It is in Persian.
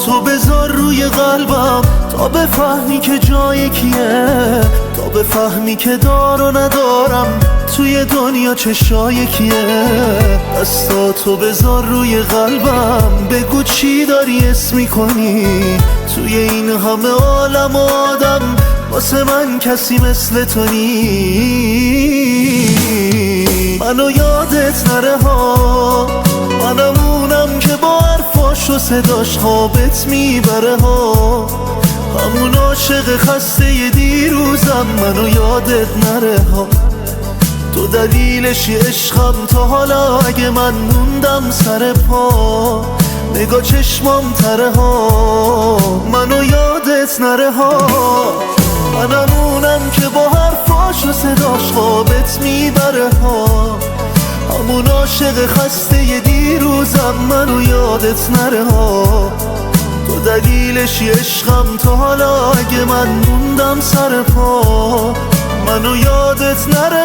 تو بذار روی قلبم تا بفهمی که جای کیه، تا بفهمی که دار و ندارم توی دنیا چشای کیه. دستاتو بذار روی قلبم، بگو چی داری اسم میکنی توی این همه عالم و آدم، واسه من کسی مثل تو نی. منو یادت نره ها، منم اونم که با حرفاش و صداش خوابت میبره ها، همون عاشق خسته دیروزم. منو یادت نره ها، تو دلیلشی عشقم تا حالا. اگه من موندم سر پا، نگاه چشمام تره ها. منو یادت نره ها، منم اونم که با حرفاش و صداش خوابت میبره ها، همون عاشق خسته دیروزم. منو یادت نره ها، تو دلیلشی عشقم تا حالا. اگه من موندم سر پا، منو یادت نره